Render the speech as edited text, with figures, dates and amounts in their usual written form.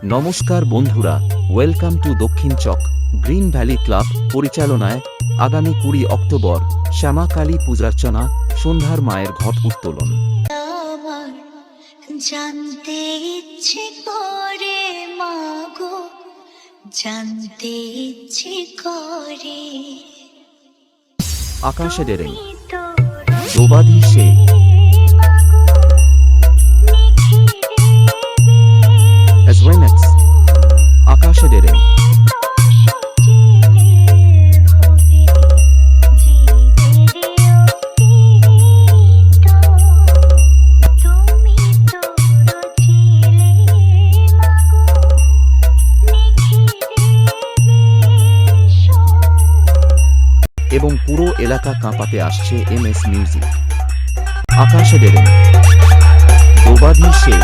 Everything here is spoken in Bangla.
নমস্কার বন্ধুরা, ওয়েলকাম টু দক্ষিণ চক গ্রিন ভ্যালি ক্লাব পরিচালনায় আগামী 20 অক্টোবর শ্যামা কালী পূজার্চনা, সন্ধ্যার মায়ের ঘট উত্তোলন। আমার জানতে ইচ্ছে করে মাগো, জানতে ইচ্ছে করে। আকাশে ডেরেং প্রবাদী সে এজওয়েনেক্স আকাশে ডেরেং। এবং পুরো এলাকা কাঁপাতে আসছে MS মিউজিক। আকাশে ডেরেং প্রবাদী সে।